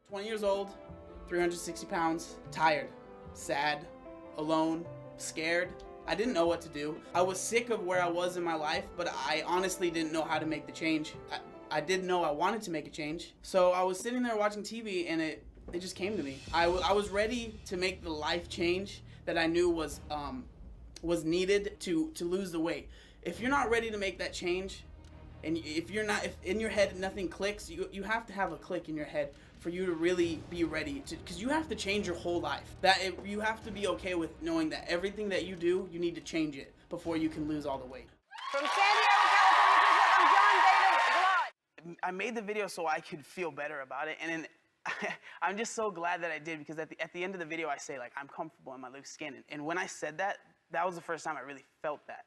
20 years old, 360 pounds, tired, sad, alone, scared. I didn't know what to do. I was sick of where I was in my life, but I honestly didn't know how to make the change. I didn't know I wanted to make a change. So I was sitting there watching TV and it just came to me. I was ready to make the life change that I knew was needed to lose the weight. If you're not ready to make that change, and if in your head nothing clicks, you have to have a click in your head for you to really be ready to, because you have to change your whole life. You have to be okay with knowing that everything that you do, you need to change it before you can lose all the weight. From San Diego, California, I'm John Bader. I made the video so I could feel better about it, and then I'm just so glad that I did, because at the end of the video I say, like, I'm comfortable in my loose skin, and when I said that, that was the first time I really felt that.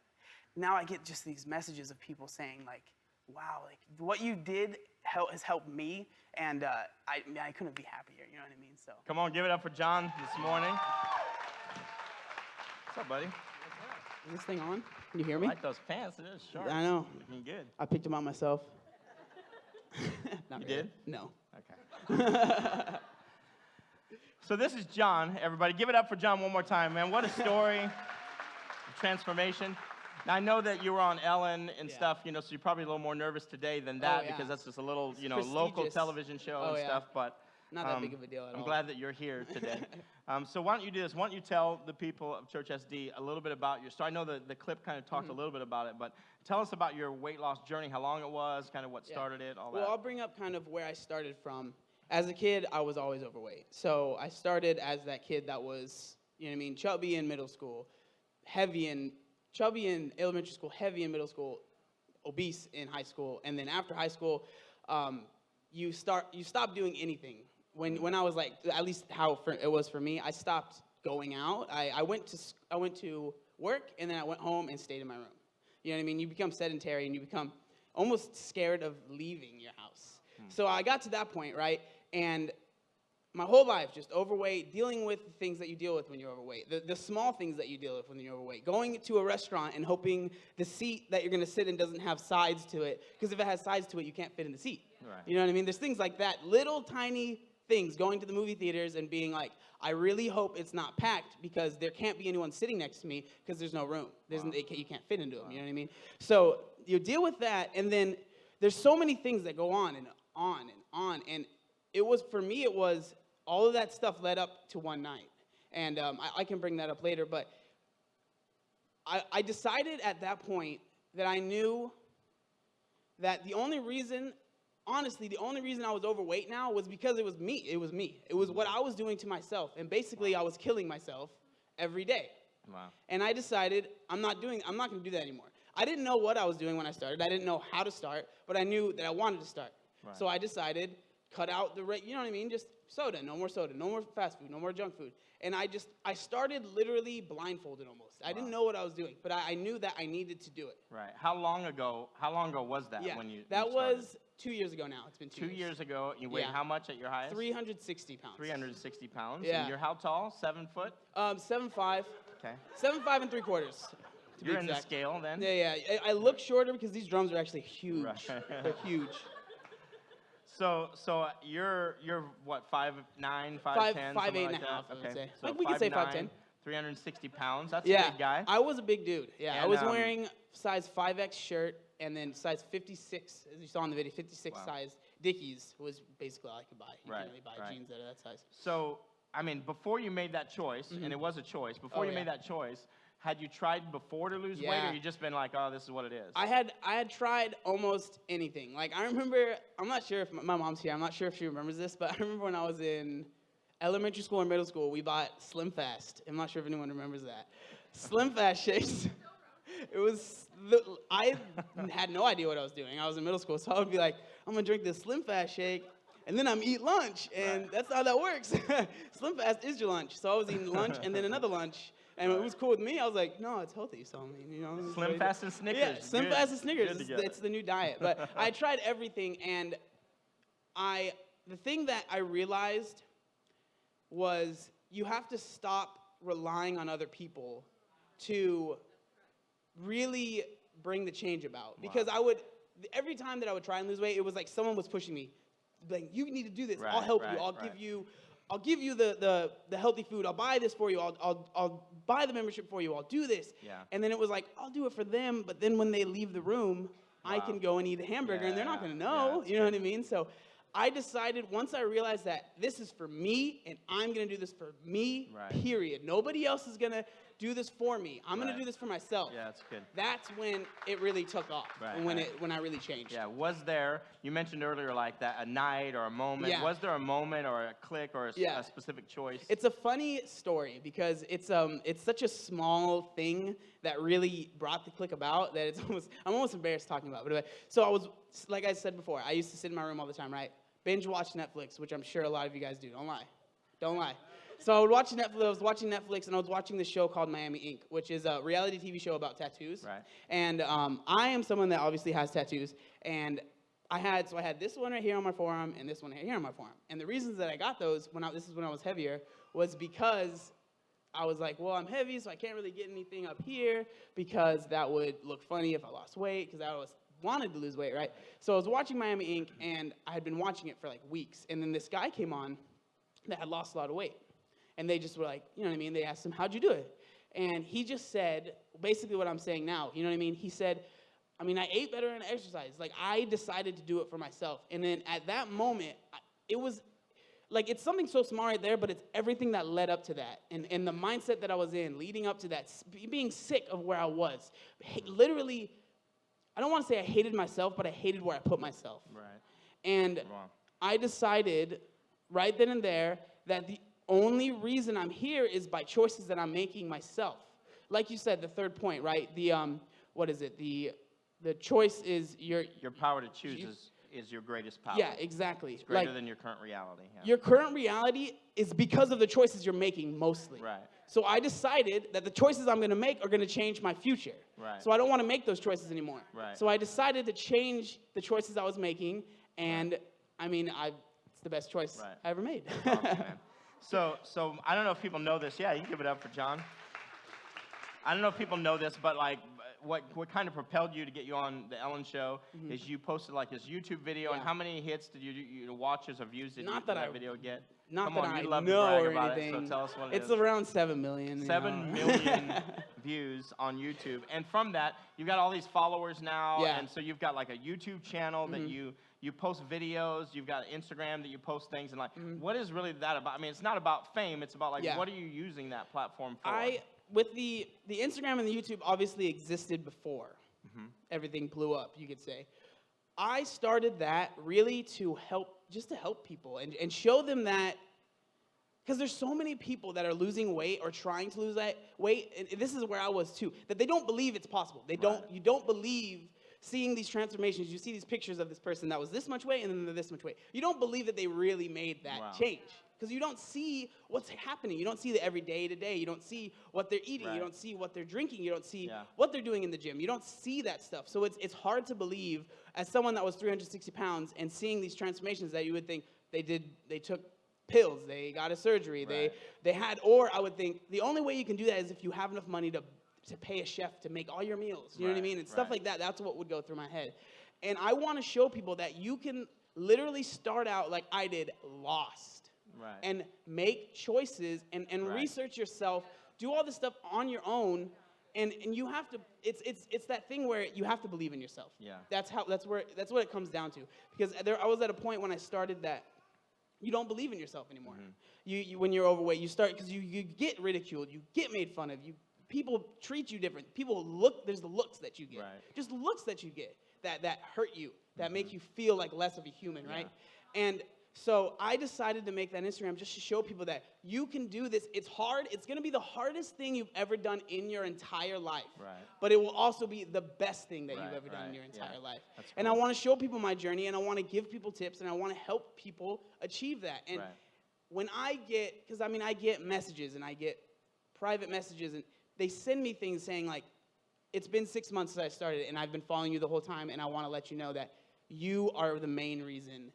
Now I get just these messages of people saying, like, wow, like, what you did has helped me, and I couldn't be happier, you know what I mean? So Come on, give it up for John this morning. What's up, buddy? is this thing on? Can you hear me? I like those pants. It is sharp. I know. Looking good. I picked them out myself. Not You really. did? No. Okay. So this is John, everybody. Give it up for John one more time, man. What a story. Transformation. Now, I know that you were on Ellen and stuff, you know, so you're probably a little more nervous today than that because that's just a little, you know, local prestigious. Television show and stuff, but Not that big of a deal at all. I'm glad that you're here today. So why don't you do this? Why don't you tell the people of Church SD a little bit about your story? I know the clip kind of talked a little bit about it, but tell us about your weight loss journey, how long it was, kind of what started it, all that. Well, I'll bring up kind of where I started from. As a kid, I was always overweight. So I started as that kid that was, you know what I mean, chubby in middle school, chubby in elementary school, heavy in middle school, obese in high school, and then after high school, you stop doing anything. When I was like, at least it was for me, I stopped going out. I went to work, and then I went home and stayed in my room. You know what I mean? You become sedentary, and you become almost scared of leaving your house. So I got to that point, right? And my whole life, just overweight, dealing with the things that you deal with when you're overweight, the small things that you deal with when you're overweight, going to a restaurant and hoping the seat that you're going to sit in doesn't have sides to it, because if it has sides to it, you can't fit in the seat. Right. You know what I mean? There's things like that, little tiny things, going to the movie theaters and being like, I really hope it's not packed because there can't be anyone sitting next to me because there's no room. You can't fit into them, you know what I mean? So you deal with that, and then there's so many things that go on and on and on, and for me, it was all of that stuff led up to one night, and I can bring that up later, but I decided at that point that I knew that the only reason I was overweight now was because it was me. It was what I was doing to myself, and basically I was killing myself every day. Wow. And I decided I'm not going to do that anymore. I didn't know what I was doing when I started. I didn't know how to start, but I knew that I wanted to start. Right. So I decided, cut out you know what I mean? Just soda, no more fast food, no more junk food. And I started literally blindfolded almost. I didn't know what I was doing, but I knew that I needed to do it. Right. How long ago was that when you that started? was 2 years ago now. It's been 2 years. 2 years ago. You weighed how much at your highest? 360 pounds. 360 pounds. Yeah. And you're how tall? 7 foot? 7'5". Okay. 7'5" and 3/4. You're in the scale then? Yeah. I look shorter because these drums are actually huge. Right. They're huge. So you're what, 5'9", 5'10", 5'8" something and like a that? half, I would Okay. say. So We could say 5'9", 5'10". 360 pounds. That's a big guy. I was a big dude. Yeah, And, I was wearing size 5X shirt and then size 56, as you saw in the video, 56 size Dickies was basically all I could buy. You can't really buy jeans that are that size. So, I mean, before you made that choice, and it was a choice, before you made that choice, had you tried before to lose weight, or you just been like, oh, this is what it is? I had tried almost anything. Like, I remember, I'm not sure if my mom's here, I'm not sure if she remembers this, but I remember when I was in elementary school or middle school, we bought Slim Fast. I'm not sure if anyone remembers that. Slim Fast shakes. I had no idea what I was doing. I was in middle school, so I would be like, I'm gonna drink this Slim Fast shake, and then I'm eat lunch, and that's not how that works. Slim Fast is your lunch. So I was eating lunch and then another lunch. And it was cool with me. I was like, no, it's healthy. So, I mean, you know. Slim Fast and Snickers. Yeah, Slim Fast and Snickers. Good It's the new diet. But I tried everything, and the thing that I realized was you have to stop relying on other people to really bring the change about. Because every time that I would try and lose weight, it was like someone was pushing me. like, you need to do this. Right, I'll help right, you. I'll right. give you the healthy food. I'll buy this for you. I'll buy the membership for you. I'll do this. Yeah. And then it was like, I'll do it for them, but then when they leave the room, I Wow. can go and eat a hamburger, and they're not Yeah, going to yeah, know. that's You know what I mean? So I decided, once I realized that this is for me, and I'm going to do this for me, Right. period. Nobody else is going to do this for me. I'm going Right. to do this for myself. Yeah, that's good. That's when it really took off, Right, and when right. I really changed. Yeah, was there, you mentioned earlier like that, a night or a moment. Yeah. Was there a moment or a click or Yeah. a specific choice? It's a funny story because it's such a small thing that really brought the click about that I'm almost embarrassed talking about. But so I was, like I said before, I used to sit in my room all the time, right? Binge watch Netflix, which I'm sure a lot of you guys do. Don't lie. Don't lie. So I was watching Netflix, and I was watching this show called Miami Ink, which is a reality TV show about tattoos. Right. And I am someone that obviously has tattoos, and I had this one right here on my forearm and this one right here on my forearm. And the reasons that I got those this is when I was heavier, was because I was like, well, I'm heavy, so I can't really get anything up here because that would look funny if I lost weight, because I always wanted to lose weight, right? So I was watching Miami Ink, and I had been watching it for like weeks. And then this guy came on that had lost a lot of weight. And they just were like, you know what I mean? They asked him, how'd you do it? And he just said, basically what I'm saying now, you know what I mean? He said, I mean, I ate better and exercised. Like, I decided to do it for myself. And then at that moment, it was, like, it's something so small right there, but it's everything that led up to that. And the mindset that I was in leading up to that, being sick of where I was. Literally, I don't want to say I hated myself, but I hated where I put myself. Right. And Wow. I decided right then and there that the only reason I'm here is by choices that I'm making myself. Like you said, the third point, right? The what is it? The choice is Your power to choose is your greatest power. Yeah, exactly. It's greater than your current reality. Yeah. Your current reality is because of the choices you're making mostly. Right. So I decided that the choices I'm going to make are going to change my future. Right. So I don't want to make those choices anymore. Right. So I decided to change the choices I was making, and I mean, it's the best choice Right. I ever made. Awesome, man. So I don't know if people know this. Yeah, you can give it up for John. I don't know if people know this, but like, what kind of propelled you to get you on the Ellen Show is you posted like this YouTube video, and Yeah. how many hits did you watches or views did Not that that I- video get? Not Come that on, I you'd love to know brag or about anything. it, so tell us what it it's is. around 7 million. 7 million views on YouTube, and from that, you've got all these followers now, Yeah. and so you've got like a YouTube channel that you post videos, you've got Instagram that you post things, and like, what is really that about? I mean, it's not about fame, it's about like, Yeah. what are you using that platform for? With the Instagram and the YouTube obviously existed before everything blew up, you could say. I started that really to help people and show them that, because there's so many people that are losing weight or trying to lose that weight, and this is where I was too, that they don't believe it's possible. You don't believe seeing these transformations. You see these pictures of this person that was this much weight and then they're this much weight. You don't believe that they really made that Wow. change. Because you don't see what's happening. You don't see the everyday to day. You don't see what they're eating. Right. You don't see what they're drinking. You don't see Yeah. what they're doing in the gym. You don't see that stuff. So it's hard to believe, as someone that was 360 pounds and seeing these transformations, that you would think they took pills, they got a surgery, Right. or I would think the only way you can do that is if you have enough money to pay a chef to make all your meals. You know what I Right, mean? And stuff right. like that. That's what would go through my head. And I want to show people that you can literally start out like I did, lost. Right. And make choices and Right. research yourself, do all this stuff on your own, and you have to, it's that thing where you have to believe in yourself. Yeah. That's what it comes down to. Because I was at a point when I started that you don't believe in yourself anymore. You when you're overweight, you start, because you get ridiculed, you get made fun of, people treat you different. There's the looks that you get. Right. Just looks that you get that hurt you, that make you feel like less of a human, right? And so I decided to make that Instagram just to show people that you can do this. It's hard. It's going to be the hardest thing you've ever done in your entire life. Right. But it will also be the best thing that you've Right, ever done in right, your yeah. entire life. That's And I cool. want to show people my journey, and I want to give people tips, and I want to help people achieve that. And Right. when I get, because I mean, I get messages, and I get private messages, and they send me things saying like, it's been 6 months since I started, and I've been following you the whole time, and I want to let you know that you are the main reason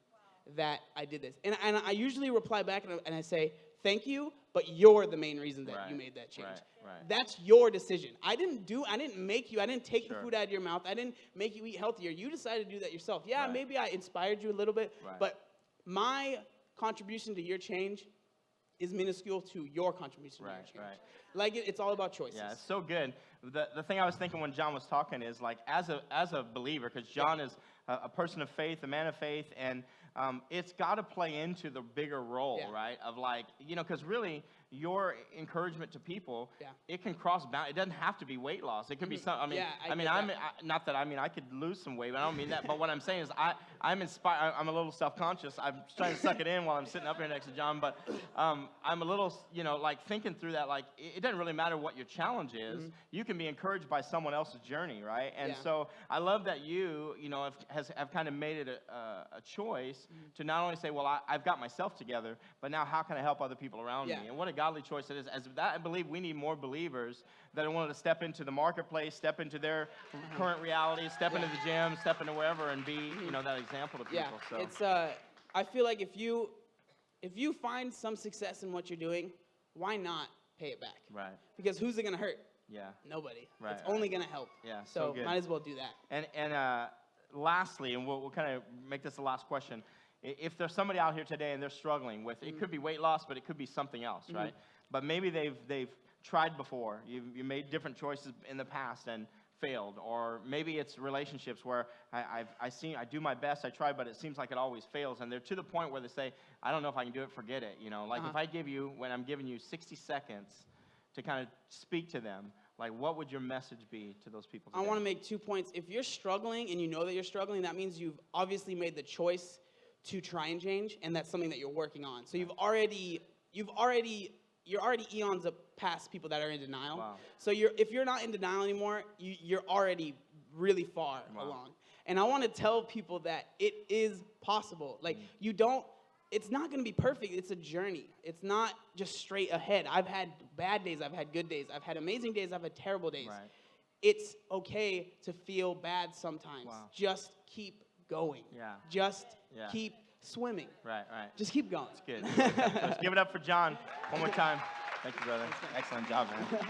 that I did this. And I usually reply back, and I say, thank you, but you're the main reason that you Right, made that change. right. That's your decision. I didn't make you, I didn't take the Sure. food out of your mouth, I didn't make you eat healthier. You decided to do that yourself. Yeah, Right. maybe I inspired you a little bit, Right. but my contribution to your change is minuscule to your contribution to your change. Right. Like it's all about choices. Yeah, it's so good. The thing I was thinking when John was talking is like as a believer, because John is a person of faith, a man of faith, and it's got to play into the bigger role, right? Of like, because really your encouragement to people, it can cross bounds. It doesn't have to be weight loss. It could be some. Not that I could lose some weight, but I don't mean that. But what I'm saying is I'm inspired. I'm a little self-conscious. I'm trying to suck it in while I'm sitting up here next to John. But I'm a little, like thinking through that. Like it doesn't really matter what your challenge is. You can be encouraged by someone else's journey, right? And so I love that you have kind of made it a choice to not only say, well, I've got myself together, but now how can I help other people around me? And what a godly choice it is. As that, I believe we need more believers that are willing to step into the marketplace, step into their current reality, step into the gym, step into wherever, and be that example to people. So it's I feel like if you find some success in what you're doing, why not pay it back? Right. Because who's it gonna hurt? Yeah. Nobody. Right. It's only gonna help. Yeah. So good. might as well do that. And lastly, and we'll kind of make this the last question. If there's somebody out here today and they're struggling with, it could be weight loss, but it could be something else, right? But maybe they've tried before. You made different choices in the past and failed, or maybe it's relationships where I do my best, I try, but it seems like it always fails, and they're to the point where they say, I don't know if I can do it, forget it. Like if I give you, when I'm giving you 60 seconds to kind of speak to them, like what would your message be to those people today? I want to make 2 points. If you're struggling and you know that you're struggling, that means you've obviously made the choice to try and change, and that's something that you're working on. So you're already eons past people that are in denial. Wow. So if you're not in denial anymore, you're already really far along. And I want to tell people that it is possible. Like it's not going to be perfect. It's a journey. It's not just straight ahead. I've had bad days. I've had good days. I've had amazing days. I've had terrible days. Right. It's okay to feel bad sometimes. Wow. Just keep going. Yeah. Just keep swimming. Right. Just keep going. It's good. Let's give it up for John one more time. Thank you, brother. Excellent job, man.